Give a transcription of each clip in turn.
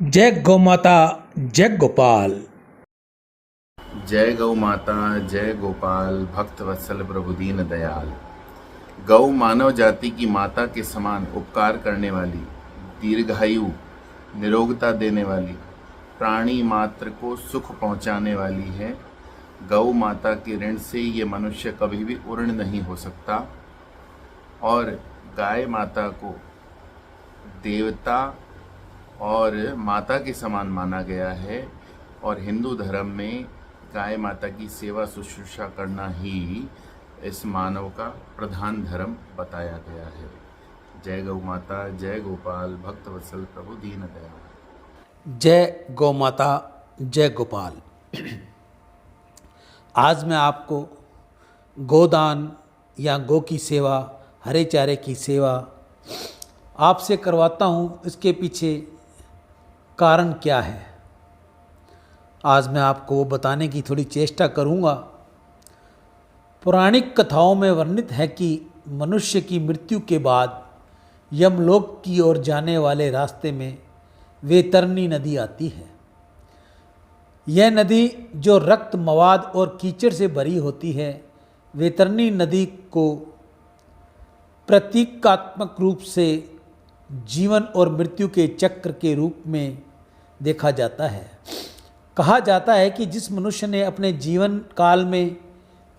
जय गौ माता, जय गोपाल। जय गौ माता, जय गोपाल, भक्त वत्सल प्रभु दीन दयाल। गौ मानव जाति की माता के समान उपकार करने वाली, दीर्घायु, निरोगता देने वाली, प्राणी मात्र को सुख पहुंचाने वाली है। गौ माता के ऋण से ये मनुष्य कभी भी उऋण नहीं हो सकता। और गाय माता को देवता और माता के समान माना गया है। और हिंदू धर्म में गाय माता की सेवा शुश्रूषा करना ही इस मानव का प्रधान धर्म बताया गया है। जय गौ माता, जय गोपाल, भक्त वत्सल प्रभु दीन दयाल। जय गौ माता, जय गोपाल। आज मैं आपको गोदान या गौ की सेवा, हरे चारे की सेवा आपसे करवाता हूँ। इसके पीछे कारण क्या है, आज मैं आपको वो बताने की थोड़ी चेष्टा करूँगा। पौराणिक कथाओं में वर्णित है कि मनुष्य की मृत्यु के बाद यमलोक की ओर जाने वाले रास्ते में वैतरणी नदी आती है। यह नदी जो रक्त, मवाद और कीचड़ से भरी होती है, वैतरणी नदी को प्रतीकात्मक रूप से जीवन और मृत्यु के चक्र के रूप में देखा जाता है। कहा जाता है कि जिस मनुष्य ने अपने जीवन काल में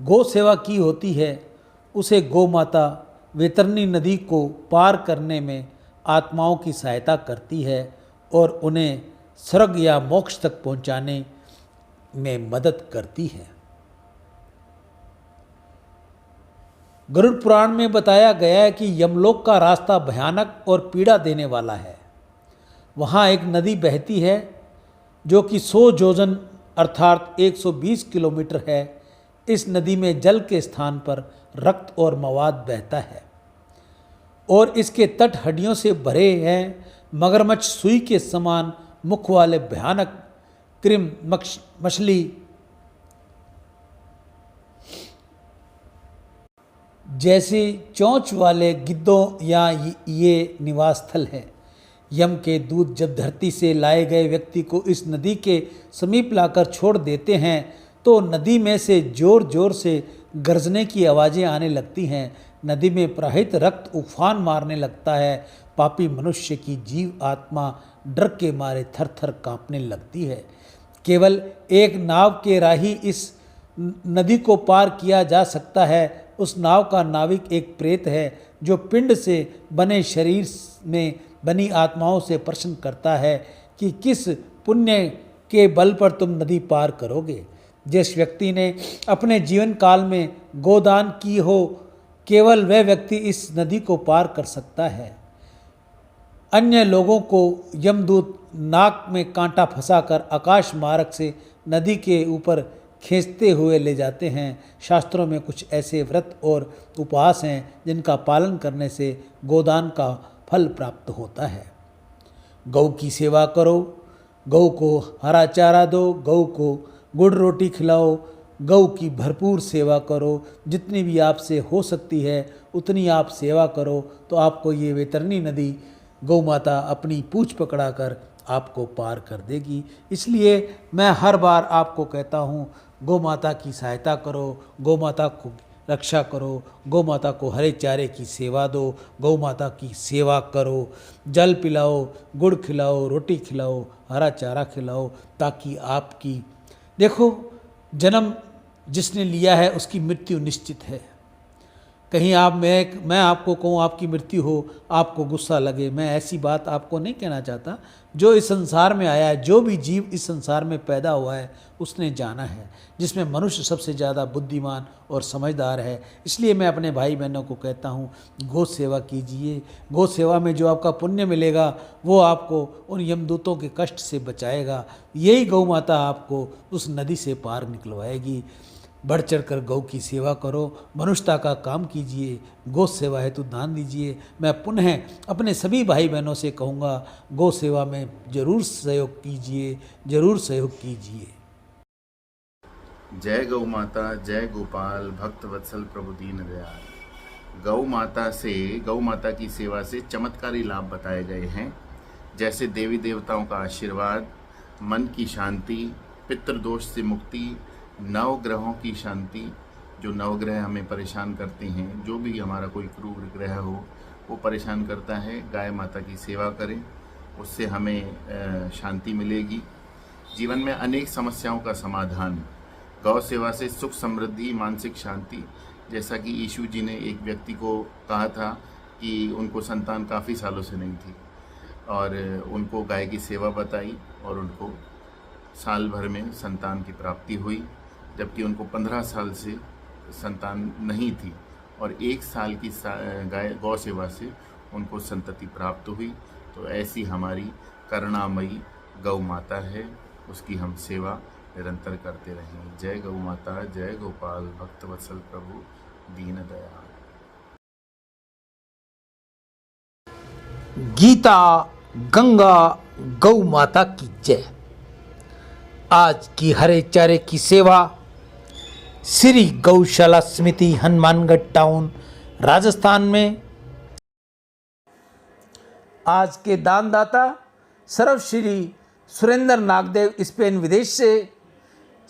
गौ सेवा की होती है, उसे गौ माता वैतरणी नदी को पार करने में आत्माओं की सहायता करती है और उन्हें स्वर्ग या मोक्ष तक पहुंचाने में मदद करती है। गरुड़ पुराण में बताया गया है कि यमलोक का रास्ता भयानक और पीड़ा देने वाला है। वहाँ एक नदी बहती है जो कि 100 योजन अर्थात 120 किलोमीटर है। इस नदी में जल के स्थान पर रक्त और मवाद बहता है और इसके तट हड्डियों से भरे हैं। मगरमच्छ सुई के समान मुख वाले भयानक कृम मछली जैसी चोंच वाले गिद्धों या ये निवास स्थल है। यम के दूत जब धरती से लाए गए व्यक्ति को इस नदी के समीप लाकर छोड़ देते हैं तो नदी में से जोर जोर से गरजने की आवाज़ें आने लगती हैं। नदी में प्रवाहित रक्त उफान मारने लगता है। पापी मनुष्य की जीव आत्मा डर के मारे थर थर कांपने लगती है। केवल एक नाव के राही इस नदी को पार किया जा सकता है। उस नाव का नाविक एक प्रेत है जो पिंड से बने शरीर में बनी आत्माओं से प्रश्न करता है कि किस पुण्य के बल पर तुम नदी पार करोगे। जिस व्यक्ति ने अपने जीवन काल में गोदान की हो, केवल वह व्यक्ति इस नदी को पार कर सकता है। अन्य लोगों को यमदूत नाक में कांटा फंसाकर आकाश मार्ग से नदी के ऊपर खींचते हुए ले जाते हैं। शास्त्रों में कुछ ऐसे व्रत और उपवास हैं जिनका पालन करने से गोदान का फल प्राप्त होता है। गौ की सेवा करो, गौ को हरा चारा दो, गौ को गुड़ रोटी खिलाओ, गौ की भरपूर सेवा करो। जितनी भी आपसे हो सकती है उतनी आप सेवा करो तो आपको ये वैतरणी नदी गौ माता अपनी पूंछ पकड़ाकर आपको पार कर देगी। इसलिए मैं हर बार आपको कहता हूँ, गौ माता की सहायता करो, गौ माता को रक्षा करो, गौ माता को हरे चारे की सेवा दो, गौ माता की सेवा करो, जल पिलाओ, गुड़ खिलाओ, रोटी खिलाओ, हरा चारा खिलाओ, ताकि आपकी देखो जन्म जिसने लिया है उसकी मृत्यु निश्चित है। कहीं मैं आपको कहूँ आपकी मृत्यु हो, आपको गुस्सा लगे, मैं ऐसी बात आपको नहीं कहना चाहता। जो इस संसार में आया है, जो भी जीव इस संसार में पैदा हुआ है, उसने जाना है, जिसमें मनुष्य सबसे ज़्यादा बुद्धिमान और समझदार है। इसलिए मैं अपने भाई बहनों को कहता हूँ, गौ सेवा कीजिए। गौ सेवा में जो आपका पुण्य मिलेगा वो आपको उन यमदूतों के कष्ट से बचाएगा। यही गौ माता आपको उस नदी से पार निकलवाएगी। बढ़ चढ़ कर गौ की सेवा करो, मनुष्यता का काम कीजिए, गौ सेवा हेतु दान दीजिए। मैं पुनः अपने सभी भाई बहनों से कहूँगा, गौ सेवा में जरूर सहयोग कीजिए, जरूर सहयोग कीजिए। जय गौ माता, जय गोपाल, भक्त वत्सल प्रभु दीन दयाल। गौ माता की सेवा से चमत्कारी लाभ बताए गए हैं। जैसे देवी देवताओं का आशीर्वाद, मन की शांति, पितृदोष से मुक्ति, नवग्रहों की शांति, जो नवग्रह हमें परेशान करते हैं, जो भी हमारा कोई क्रूर ग्रह हो वो परेशान करता है, गाय माता की सेवा करें, उससे हमें शांति मिलेगी। जीवन में अनेक समस्याओं का समाधान, गौ सेवा से सुख समृद्धि, मानसिक शांति। जैसा कि यीशु जी ने एक व्यक्ति को कहा था कि उनको संतान काफ़ी सालों से नहीं थी और उनको गाय की सेवा बताई और उनको साल भर में संतान की प्राप्ति हुई, जबकि उनको 15 साल से संतान नहीं थी और 1 साल की गौ सेवा से उनको संतति प्राप्त हुई। तो ऐसी हमारी करुणामयी गौ माता है, उसकी हम सेवा निरंतर करते रहें। जय गौ माता, जय गोपाल, भक्तवत्सल प्रभु दीन दयाल। गीता गंगा गौ माता की जय। आज की हरे चारे की सेवा श्री गौशाला समिति, हनुमानगढ़ टाउन, राजस्थान में। आज के दानदाता सर्वश्री सुरेंद्र नागदेव, स्पेन विदेश से।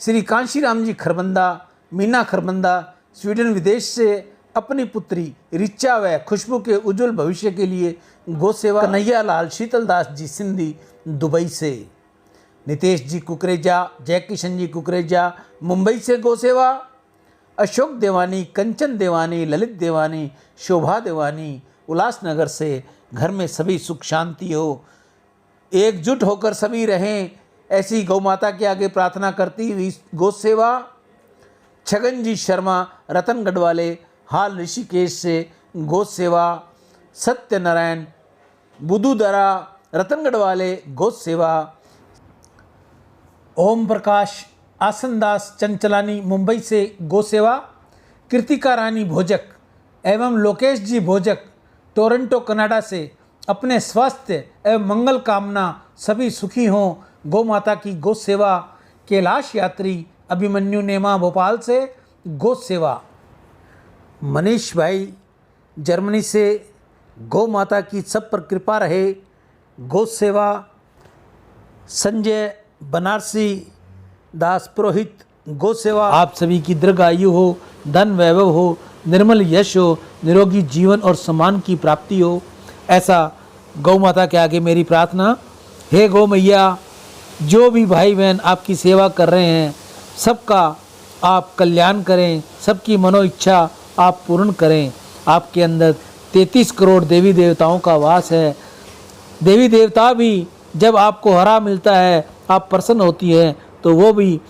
श्री कांशीराम जी खरबंदा, मीना खरबंदा, स्वीडन विदेश से अपनी पुत्री रिचा व खुशबू के उज्जवल भविष्य के लिए गोसेवा। कन्हैया लाल शीतलदास जी सिंधी, दुबई से। नितेश जी कुकरेजा, जय किशन जी कुकरेजा, मुंबई से गोसेवा। अशोक देवानी, कंचन देवानी, ललित देवानी, शोभा देवानी, उल्लासनगर से। घर में सभी सुख शांति हो, एकजुट होकर सभी रहें, ऐसी गौ माता के आगे प्रार्थना करती हुई गौ सेवा। छगन जी शर्मा, रतनगढ़ वाले, हाल ऋषिकेश से गौ सेवा। सत्यनारायण बुदुदरा, रतनगढ़ वाले, गौ सेवा। ओम प्रकाश आसनदास चंचलानी, मुंबई से गौ सेवा। कृतिका रानी भोजक एवं लोकेश जी भोजक, टोरंटो कनाडा से। अपने स्वास्थ्य एवं मंगल कामना सभी सुखी हों, गौ माता की गौ सेवा। कैलाश यात्री अभिमन्यु नेमा, भोपाल से गौ सेवा। मनीष भाई जर्मनी से, गौ माता की सब पर कृपा रहे, गौ सेवा। संजय बनारसी दास पुरोहित, गौ सेवा। आप सभी की दीर्घायु हो, धन वैभव हो, निर्मल यश हो, निरोगी जीवन और सम्मान की प्राप्ति हो, ऐसा गौ माता के आगे मेरी प्रार्थना। हे गौ मैया, जो भी भाई बहन आपकी सेवा कर रहे हैं, सबका आप कल्याण करें, सबकी मनो इच्छा आप पूर्ण करें। आपके अंदर 33 करोड़ देवी देवताओं का वास है। देवी देवता भी जब आपको हरा मिलता है, आप प्रसन्न होती है, तो वो भी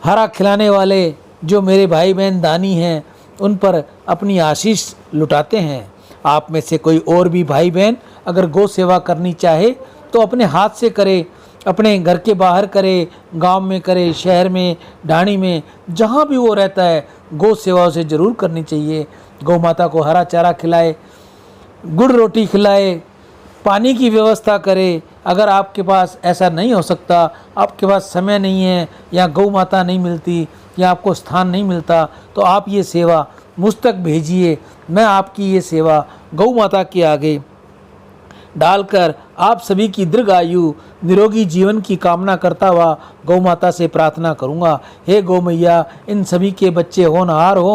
हरा खिलाने वाले जो मेरे भाई बहन दानी हैं, उन पर अपनी आशीष लुटाते हैं। आप में से कोई और भी भाई बहन अगर गौ सेवा करनी चाहे तो अपने हाथ से करे, अपने घर के बाहर करे, गांव में करे, शहर में, ढाणी में, जहां भी वो रहता है, गौ सेवा उसे जरूर करनी चाहिए। गौ माता को हरा चारा खिलाए, गुड़ रोटी खिलाए, पानी की व्यवस्था करे। अगर आपके पास ऐसा नहीं हो सकता, आपके पास समय नहीं है, या गौ माता नहीं मिलती, या आपको स्थान नहीं मिलता, तो आप ये सेवा मुझ तक भेजिए। मैं आपकी ये सेवा गौ माता के आगे डालकर आप सभी की दीर्घायु, निरोगी जीवन की कामना करता हुआ गौ माता से प्रार्थना करूँगा। हे गौ मैया, इन सभी के बच्चे होनहार हों,